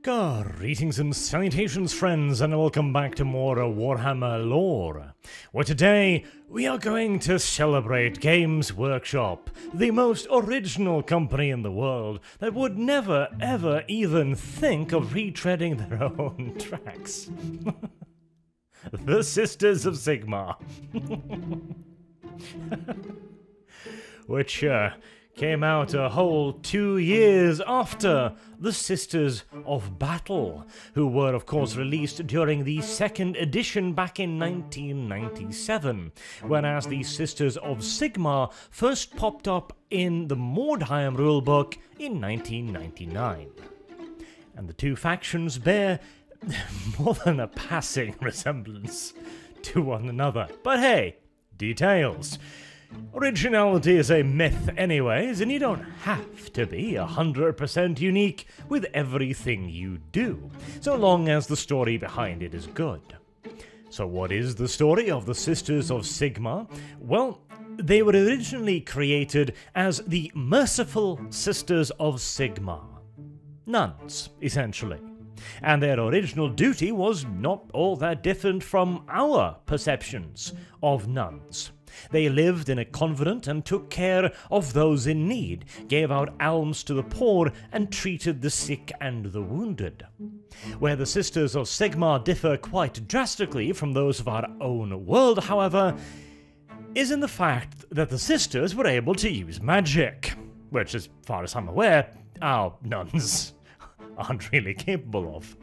Greetings and salutations, friends, and welcome back to more Warhammer lore, where today we are going to celebrate Games Workshop, the most original company in the world that would never ever even think of retreading their own tracks. The Sisters of Sigmar. Which came out a whole 2 years after the Sisters of Battle, who were of course released during the second edition back in 1997, whereas the Sisters of Sigmar first popped up in the Mordheim rulebook in 1999. And the two factions bear more than a passing resemblance to one another. But hey, details. Originality is a myth anyways, and you don't have to be 100% unique with everything you do, so long as the story behind it is good. So what is the story of the Sisters of Sigmar? Well, they were originally created as the Merciful Sisters of Sigmar. Nuns, essentially. And their original duty was not all that different from our perceptions of nuns. They lived in a convent and took care of those in need, gave out alms to the poor, and treated the sick and the wounded. Where the Sisters of Sigmar differ quite drastically from those of our own world, however, is in the fact that the sisters were able to use magic, which, as far as I'm aware, our nuns aren't really capable of.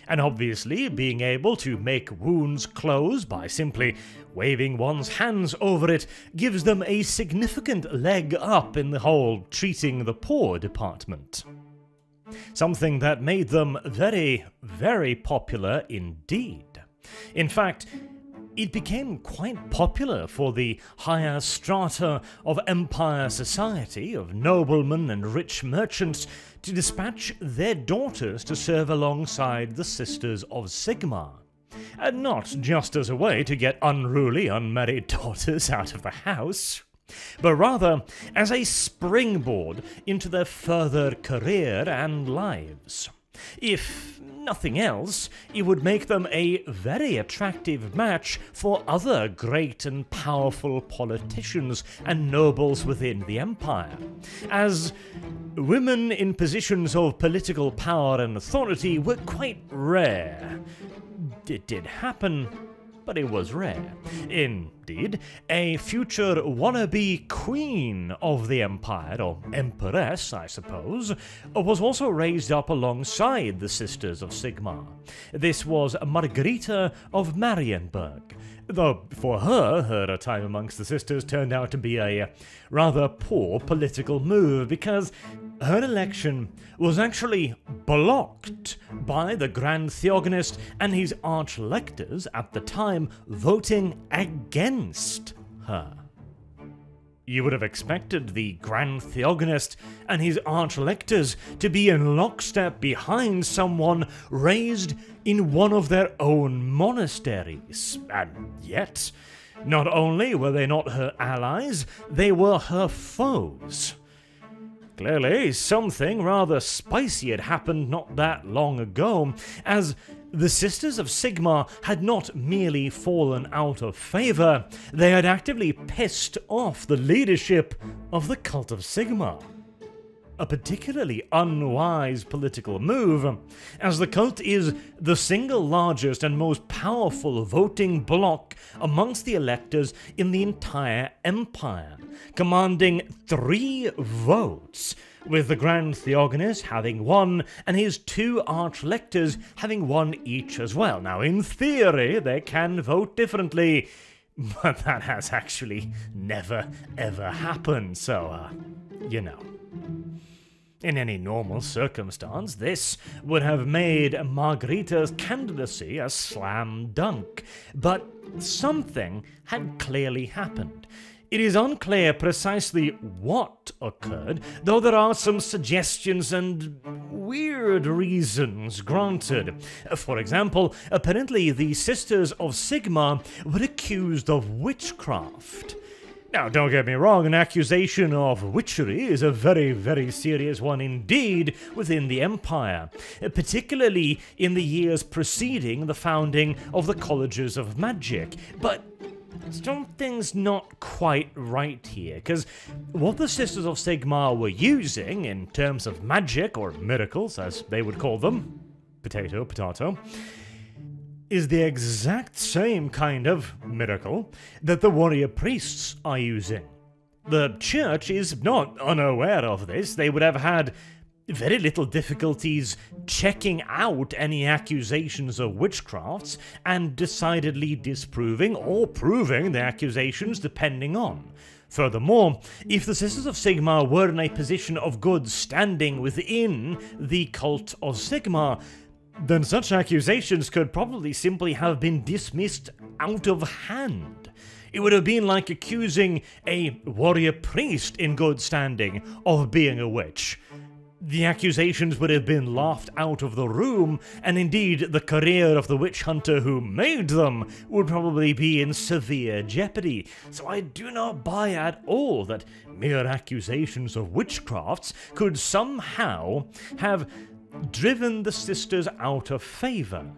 And obviously, being able to make wounds close by simply waving one's hands over it gives them a significant leg up in the whole treating the poor department. Something that made them very, very popular indeed. In fact, it became quite popular for the higher strata of Empire society, of noblemen and rich merchants, to dispatch their daughters to serve alongside the Sisters of Sigmar. And not just as a way to get unruly, unmarried daughters out of the house, but rather as a springboard into their further career and lives. If nothing else, it would make them a very attractive match for other great and powerful politicians and nobles within the Empire, as women in positions of political power and authority were quite rare. It did happen, but it was rare. Indeed, a future wannabe queen of the Empire, or empress, I suppose, was also raised up alongside the Sisters of Sigmar. This was Margarita of Marienburg, though for her time amongst the sisters turned out to be a rather poor political move, because her election was actually blocked by the Grand Theogonist and his archlectors at the time voting against her. You would have expected the Grand Theogonist and his archlectors to be in lockstep behind someone raised in one of their own monasteries, and yet, not only were they not her allies, they were her foes. Clearly, something rather spicy had happened not that long ago, as the Sisters of Sigmar had not merely fallen out of favour, they had actively pissed off the leadership of the Cult of Sigmar. A particularly unwise political move, as the cult is the single largest and most powerful voting bloc amongst the electors in the entire Empire, commanding 3 votes, with the Grand Theogonist having 1 and his 2 archlectors having 1 each as well. Now, in theory, they can vote differently, but that has actually never ever happened, so, you know. In any normal circumstance, this would have made Margarita's candidacy a slam dunk, but something had clearly happened. It is unclear precisely what occurred, though there are some suggestions and weird reasons granted. For example, apparently the Sisters of Sigmar were accused of witchcraft. Now, don't get me wrong, an accusation of witchery is a very, very serious one indeed within the Empire, particularly in the years preceding the founding of the Colleges of Magic. But something's not quite right here, because what the Sisters of Sigmar were using in terms of magic, or miracles as they would call them, potato, potato, is the exact same kind of miracle that the warrior priests are using. The church is not unaware of this. They would have had very little difficulties checking out any accusations of witchcrafts and decidedly disproving or proving the accusations depending on. Furthermore, if the Sisters of Sigmar were in a position of good standing within the cult of Sigmar, then such accusations could probably simply have been dismissed out of hand. It would have been like accusing a warrior priest in good standing of being a witch. The accusations would have been laughed out of the room, and indeed the career of the witch hunter who made them would probably be in severe jeopardy. So I do not buy at all that mere accusations of witchcrafts could somehow have driven the sisters out of favor.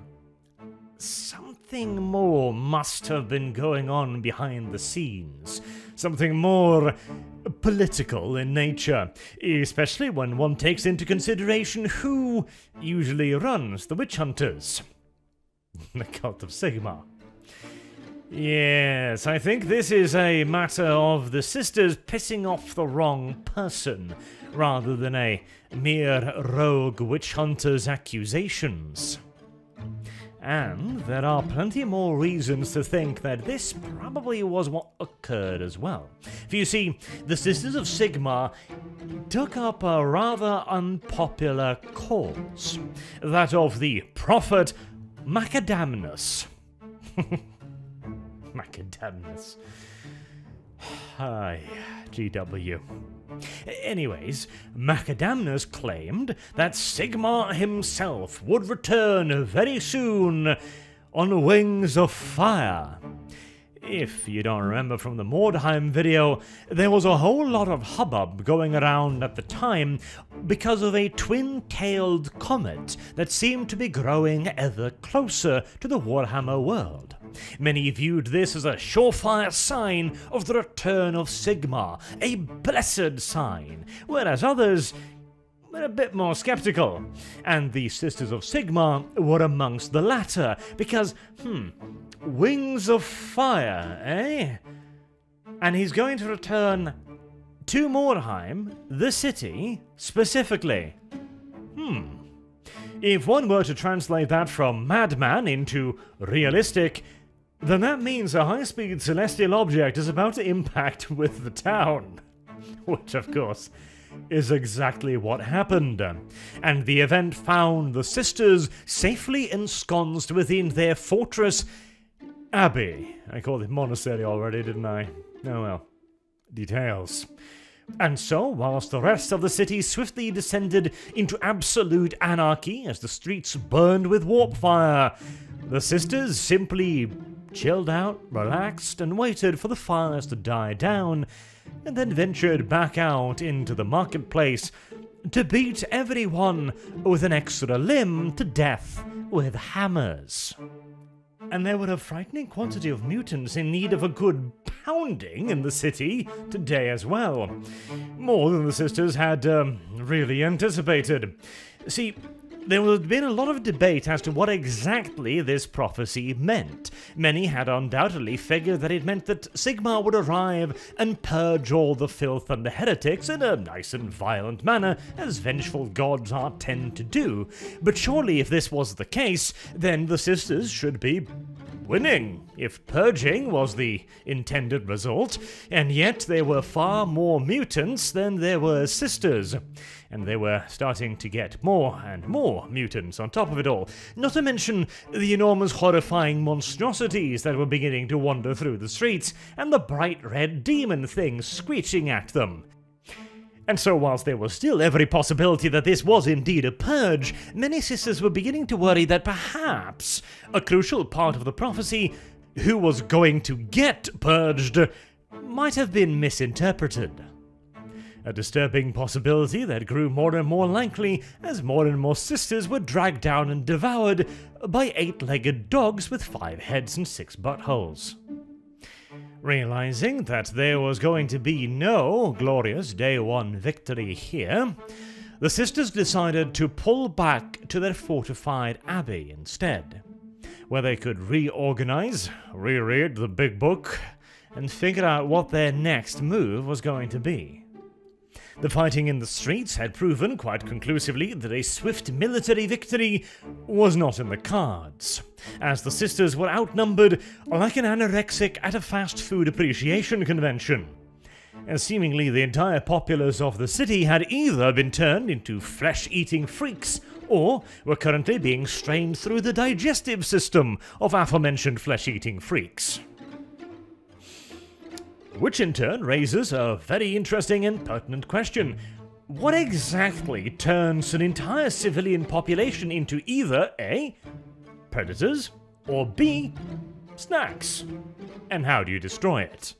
Something more must have been going on behind the scenes. Something more political in nature, especially when one takes into consideration who usually runs the witch hunters. The cult of Sigmar. Yes, I think this is a matter of the sisters pissing off the wrong person, rather than a mere rogue witch hunter's accusations. And there are plenty more reasons to think that this probably was what occurred as well. For you see, the Sisters of Sigmar took up a rather unpopular cause, that of the prophet Macadamnus. Macadamnus. Hi, GW. Anyways, Macadamnus claimed that Sigmar himself would return very soon on wings of fire. If you don't remember from the Mordheim video, there was a whole lot of hubbub going around at the time because of a twin-tailed comet that seemed to be growing ever closer to the Warhammer world. Many viewed this as a surefire sign of the return of Sigmar, a blessed sign, whereas others were a bit more skeptical. And the Sisters of Sigmar were amongst the latter, because, wings of fire, eh? And he's going to return to Mordheim, the city, specifically. If one were to translate that from madman into realistic, then that means a high-speed celestial object is about to impact with the town. Which, of course, is exactly what happened. And the event found the sisters safely ensconced within their fortress abbey. I called it monastery already, didn't I? Oh well. Details. And so, whilst the rest of the city swiftly descended into absolute anarchy as the streets burned with warp fire, the sisters simply chilled out, relaxed, and waited for the fires to die down, and then ventured back out into the marketplace to beat everyone with an extra limb to death with hammers. And there were a frightening quantity of mutants in need of a good pounding in the city today as well. More than the sisters had really anticipated. See, there had been a lot of debate as to what exactly this prophecy meant. Many had undoubtedly figured that it meant that Sigmar would arrive and purge all the filth and the heretics in a nice and violent manner, as vengeful gods are tend to do. But surely if this was the case, then the sisters should be winning, if purging was the intended result, and yet there were far more mutants than there were sisters. And they were starting to get more and more mutants on top of it all, not to mention the enormous horrifying monstrosities that were beginning to wander through the streets, and the bright red demon things screeching at them. And so whilst there was still every possibility that this was indeed a purge, many sisters were beginning to worry that perhaps a crucial part of the prophecy, who was going to get purged, might have been misinterpreted. A disturbing possibility that grew more and more likely as more and more sisters were dragged down and devoured by 8-legged dogs with 5 heads and 6 buttholes. Realizing that there was going to be no glorious Day 1 victory here, the sisters decided to pull back to their fortified abbey instead, where they could reorganize, reread the big book, and figure out what their next move was going to be. The fighting in the streets had proven quite conclusively that a swift military victory was not in the cards, as the sisters were outnumbered like an anorexic at a fast food appreciation convention, and seemingly the entire populace of the city had either been turned into flesh-eating freaks or were currently being strained through the digestive system of aforementioned flesh-eating freaks. Which in turn raises a very interesting and pertinent question. What exactly turns an entire civilian population into either A, predators, or B, snacks? And how do you destroy it?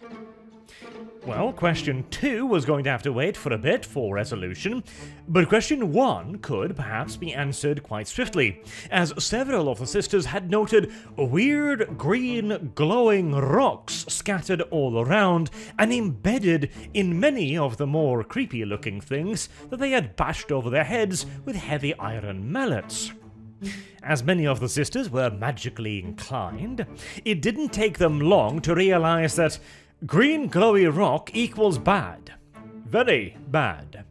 Well, question 2 was going to have to wait for a bit for resolution, but question 1 could perhaps be answered quite swiftly, as several of the sisters had noted weird green glowing rocks scattered all around and embedded in many of the more creepy looking things that they had bashed over their heads with heavy iron mallets. As many of the sisters were magically inclined, it didn't take them long to realize that green glowy rock equals bad. Very bad.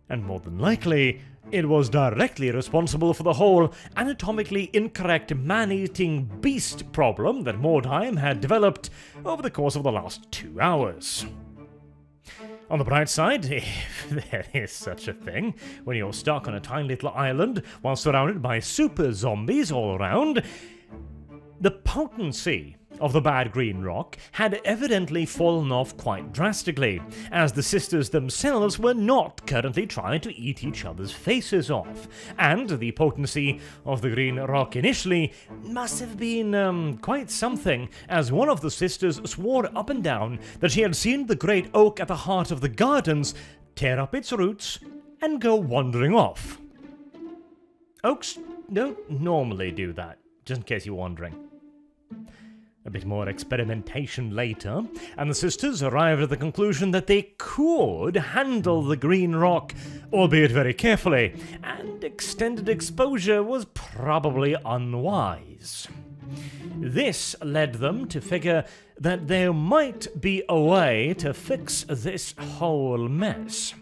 And more than likely, it was directly responsible for the whole anatomically incorrect man-eating beast problem that Mordheim had developed over the course of the last 2 hours. On the bright side, if there is such a thing, when you're stuck on a tiny little island while surrounded by super zombies all around, the potency of the bad green rock had evidently fallen off quite drastically, as the sisters themselves were not currently trying to eat each other's faces off, and the potency of the green rock initially must have been quite something, as one of the sisters swore up and down that she had seen the great oak at the heart of the gardens tear up its roots and go wandering off. Oaks don't normally do that, just in case you're wondering. A bit more experimentation later, and the sisters arrived at the conclusion that they could handle the green rock, albeit very carefully, and extended exposure was probably unwise. This led them to figure that there might be a way to fix this whole mess.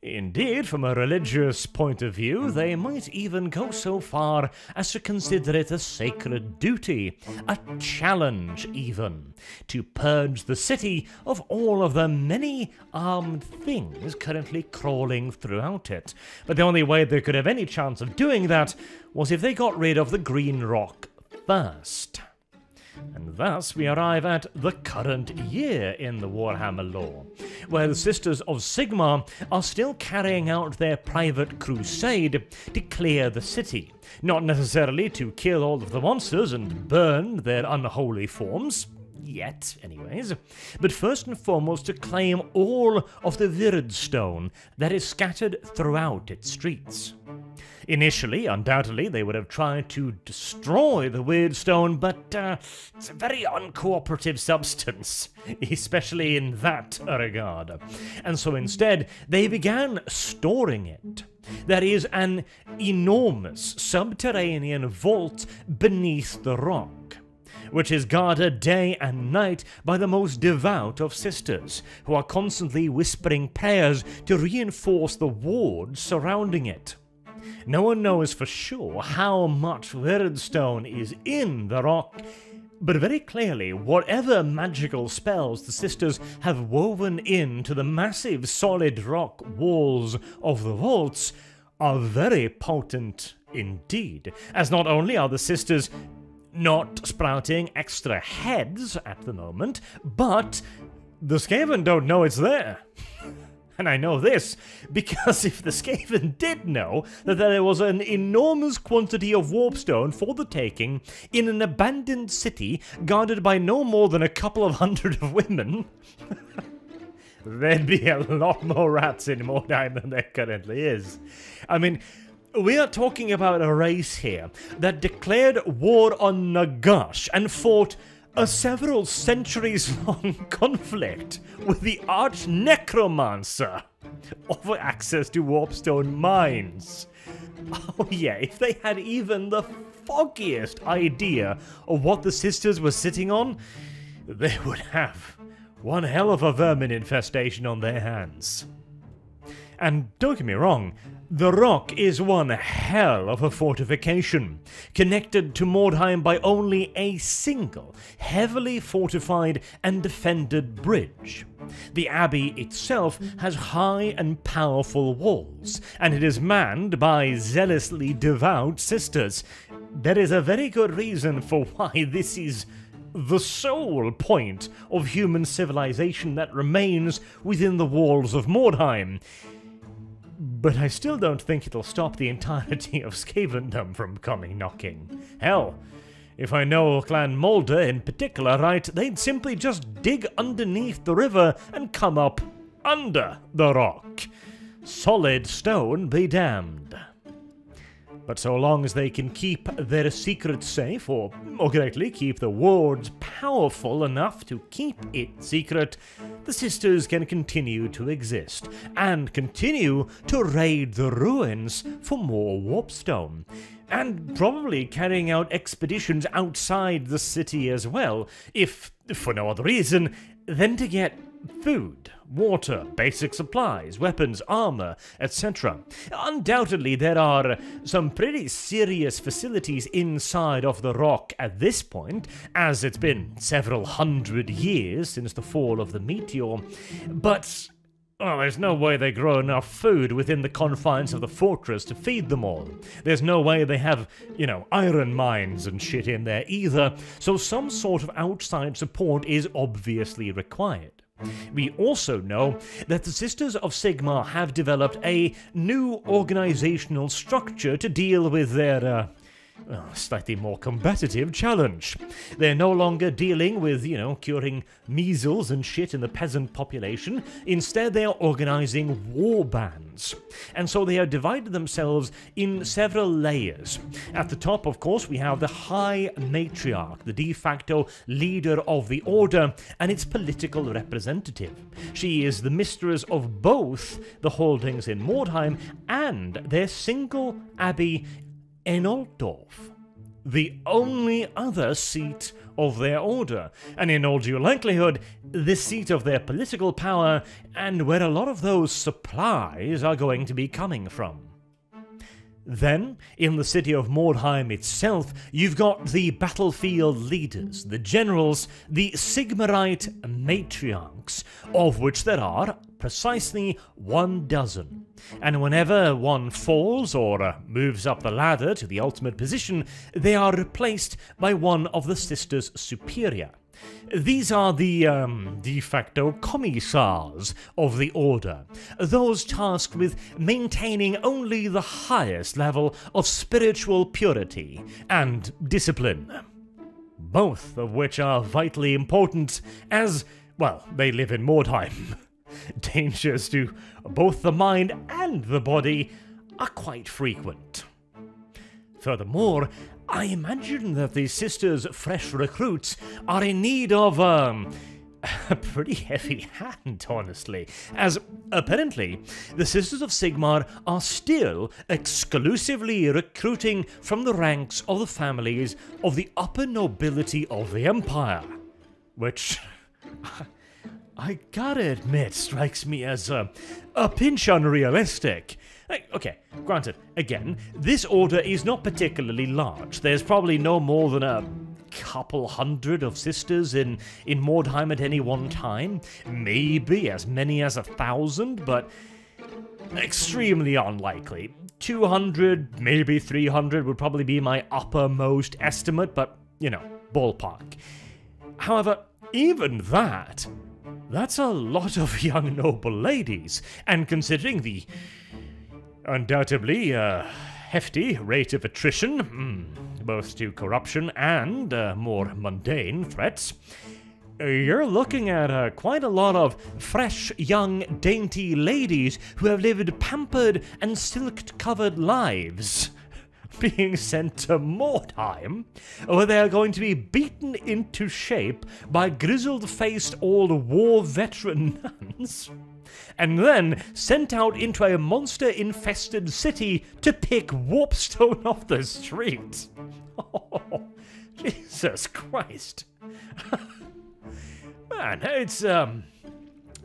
Indeed, from a religious point of view, they might even go so far as to consider it a sacred duty, a challenge even, to purge the city of all of the many armed things currently crawling throughout it. But the only way they could have any chance of doing that was if they got rid of the green rock first. And thus we arrive at the current year in the Warhammer lore, where the Sisters of Sigmar are still carrying out their private crusade to clear the city, not necessarily to kill all of the monsters and burn their unholy forms, yet anyways, but first and foremost to claim all of the Wyrdstone that is scattered throughout its streets. Initially, undoubtedly, they would have tried to destroy the Wyrdstone, but it's a very uncooperative substance, especially in that regard. And so instead, they began storing it. There is an enormous subterranean vault beneath the rock, which is guarded day and night by the most devout of sisters, who are constantly whispering prayers to reinforce the wards surrounding it. No one knows for sure how much Wyrdstone is in the rock, but very clearly whatever magical spells the sisters have woven into the massive solid rock walls of the vaults are very potent indeed, as not only are the sisters not sprouting extra heads at the moment, but the Skaven don't know it's there. And I know this because if the Skaven did know that there was an enormous quantity of warpstone for the taking in an abandoned city guarded by no more than a couple of hundred of women, there'd be a lot more rats in Mordheim than there currently is. I mean, we are talking about a race here that declared war on Nagash and fought a several centuries-long conflict with the arch-necromancer over access to warpstone mines. Oh yeah, if they had even the foggiest idea of what the sisters were sitting on, they would have one hell of a vermin infestation on their hands. And don't get me wrong, the rock is one hell of a fortification, connected to Mordheim by only a single, heavily fortified and defended bridge. The abbey itself has high and powerful walls, and it is manned by zealously devout sisters. There is a very good reason for why this is the sole point of human civilization that remains within the walls of Mordheim. But I still don't think it'll stop the entirety of Skavendom from coming knocking. Hell, if I know Clan Mulder in particular right, they'd simply just dig underneath the river and come up under the rock. Solid stone be damned. But so long as they can keep their secrets safe, or more correctly, keep the wards powerful enough to keep it secret, the sisters can continue to exist, and continue to raid the ruins for more warpstone, and probably carrying out expeditions outside the city as well, if for no other reason than to get food, water, basic supplies, weapons, armor, etc. Undoubtedly, there are some pretty serious facilities inside of the rock at this point, as it's been several hundred years since the fall of the meteor, but there's no way they grow enough food within the confines of the fortress to feed them all. There's no way they have, iron mines and shit in there either, so some sort of outside support is obviously required. We also know that the Sisters of Sigmar have developed a new organizational structure to deal with their slightly more competitive challenge. They're no longer dealing with, curing measles and shit in the peasant population. Instead, they are organizing war bands. And so they have divided themselves in several layers. At the top, of course, we have the High Matriarch, the de facto leader of the order, and its political representative. She is the mistress of both the holdings in Mordheim and their single abbey in Altdorf, the only other seat of their order, and in all due likelihood, the seat of their political power, and where a lot of those supplies are going to be coming from. Then, in the city of Mordheim itself, you've got the battlefield leaders, the generals, the Sigmarite matriarchs, of which there are precisely 12. And whenever one falls or moves up the ladder to the ultimate position, they are replaced by one of the Sisters Superior. These are the de facto commissars of the order, those tasked with maintaining only the highest level of spiritual purity and discipline, both of which are vitally important as, well, they live in Mordheim. Dangers to both the mind and the body are quite frequent. Furthermore, I imagine that the sisters' fresh recruits are in need of a pretty heavy hand, honestly, as apparently the Sisters of Sigmar are still exclusively recruiting from the ranks of the families of the upper nobility of the Empire, which I gotta admit strikes me as a pinch unrealistic. Okay, granted, again, this order is not particularly large. There's probably no more than a couple hundred of sisters in Mordheim at any one time. Maybe as many as 1,000, but extremely unlikely. 200, maybe 300 would probably be my uppermost estimate, but, ballpark. However, even that That's a lot of young noble ladies, and considering the undoubtedly hefty rate of attrition, both to corruption and more mundane threats, you're looking at quite a lot of fresh, young, dainty ladies who have lived pampered and silk-covered lives, being sent to Mordheim, where they are going to be beaten into shape by grizzled-faced old war veteran nuns, and then sent out into a monster-infested city to pick warpstone off the street. Oh, Jesus Christ. Man,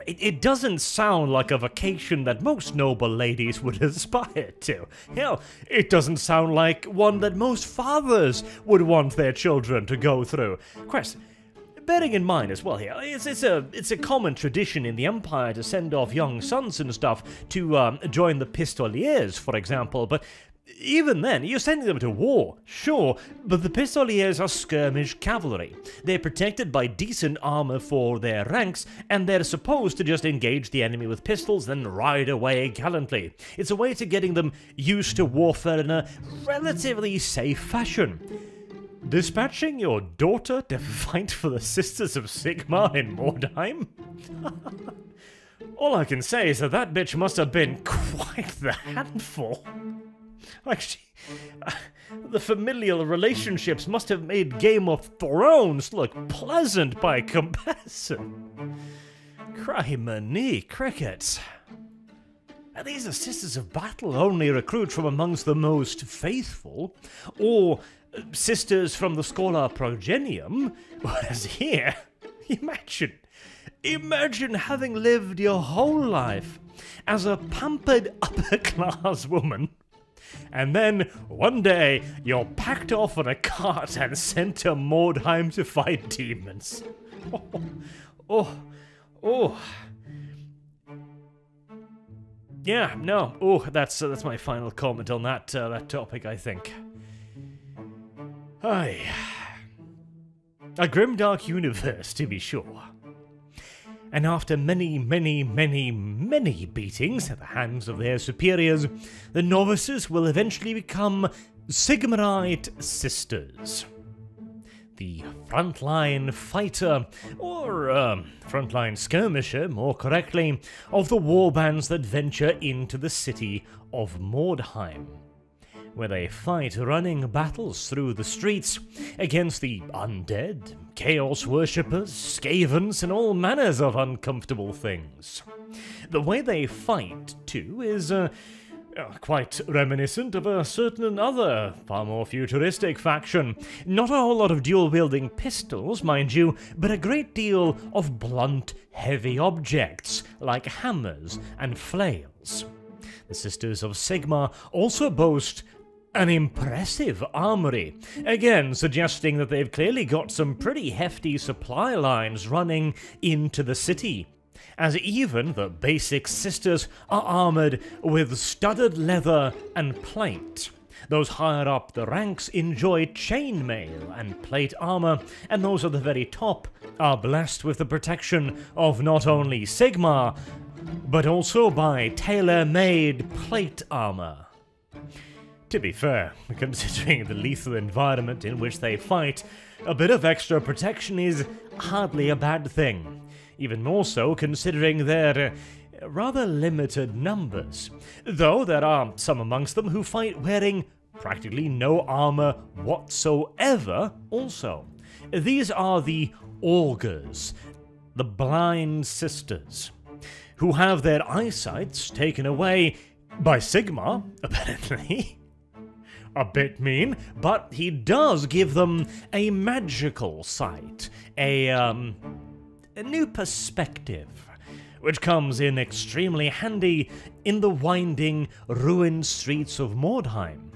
it doesn't sound like a vacation that most noble ladies would aspire to. Hell, it doesn't sound like one that most fathers would want their children to go through. Quest, bearing in mind as well here, it's a common tradition in the Empire to send off young sons and stuff to join the Pistoliers, for example, but even then, you're sending them to war, sure, but the Pistoliers are skirmish cavalry. They're protected by decent armor for their ranks, and they're supposed to just engage the enemy with pistols, then ride away gallantly. It's a way to getting them used to warfare in a relatively safe fashion. Dispatching your daughter to fight for the Sisters of Sigmar in Mordheim? All I can say is that bitch must have been quite the handful. Actually, the familial relationships must have made Game of Thrones look pleasant by comparison. Criminy crickets. Are these the Sisters of Battle only recruit from amongst the most faithful, or sisters from the Scholar Progenium? Whereas here, imagine having lived your whole life as a pampered upper-class woman, and then, one day, you're packed off on a cart and sent to Mordheim to fight demons. Oh. Yeah, no. Oh, that's my final comment on that topic, I think. Aye. A grimdark universe, to be sure. And after many beatings at the hands of their superiors, the novices will eventually become Sigmarite sisters. The frontline fighter, or frontline skirmisher, more correctly, of the warbands that venture into the city of Mordheim, where they fight running battles through the streets against the undead, chaos worshippers, scavens, and all manners of uncomfortable things. The way they fight, too, is quite reminiscent of a certain other, far more futuristic faction. Not a whole lot of dual-wielding pistols, mind you, but a great deal of blunt, heavy objects, like hammers and flails. The Sisters of Sigmar also boast an impressive armory, again suggesting that they've clearly got some pretty hefty supply lines running into the city, as even the basic sisters are armored with studded leather and plate. Those higher up the ranks enjoy chainmail and plate armor, and those at the very top are blessed with the protection of not only Sigmar, but also by tailor-made plate armor. To be fair, considering the lethal environment in which they fight, a bit of extra protection is hardly a bad thing. Even more so considering their rather limited numbers. Though there are some amongst them who fight wearing practically no armor whatsoever also. These are the Augurs, the blind sisters, who have their eyesights taken away by Sigmar, apparently. A bit mean, but he does give them a magical sight, a new perspective, which comes in extremely handy in the winding, ruined streets of Mordheim,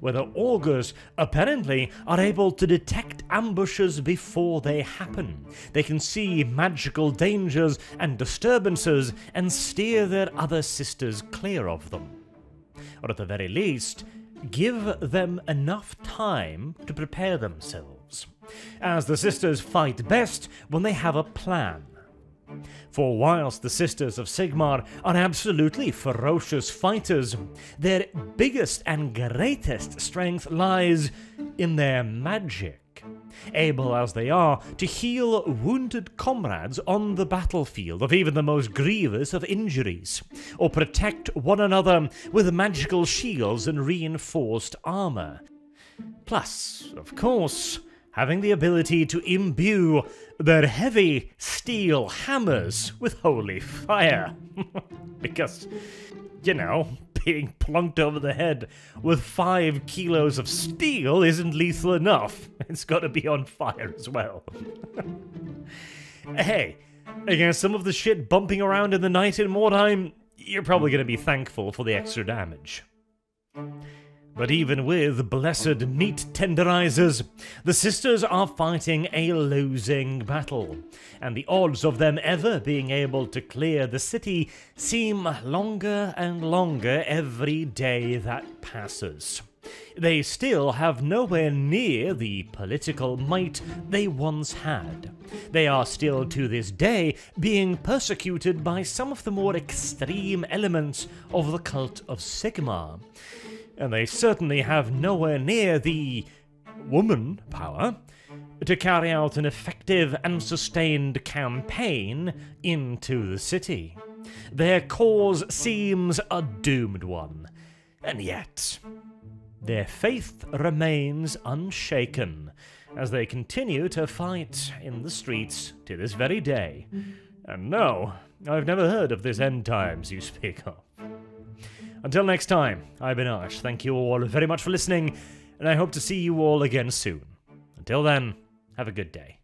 where the Augurs apparently are able to detect ambushes before they happen. They can see magical dangers and disturbances and steer their other sisters clear of them. Or at the very least, give them enough time to prepare themselves, as the sisters fight best when they have a plan. For whilst the Sisters of Sigmar are absolutely ferocious fighters, their biggest and greatest strength lies in their magic. Able as they are to heal wounded comrades on the battlefield of even the most grievous of injuries, or protect one another with magical shields and reinforced armor. Plus, of course, having the ability to imbue their heavy steel hammers with holy fire. Because, you know, being plunked over the head with 5 kilos of steel isn't lethal enough. It's got to be on fire as well. Hey, against some of the shit bumping around in the night in Mordheim, you're probably going to be thankful for the extra damage. But even with blessed meat tenderizers, the sisters are fighting a losing battle, and the odds of them ever being able to clear the city seem longer and longer every day that passes. They still have nowhere near the political might they once had. They are still to this day being persecuted by some of the more extreme elements of the cult of Sigmar. And they certainly have nowhere near the woman power to carry out an effective and sustained campaign into the city. Their cause seems a doomed one, and yet their faith remains unshaken as they continue to fight in the streets to this very day. And no, I've never heard of this end times you speak of. Until next time, I've been Ash. Thank you all very much for listening, and I hope to see you all again soon. Until then, have a good day.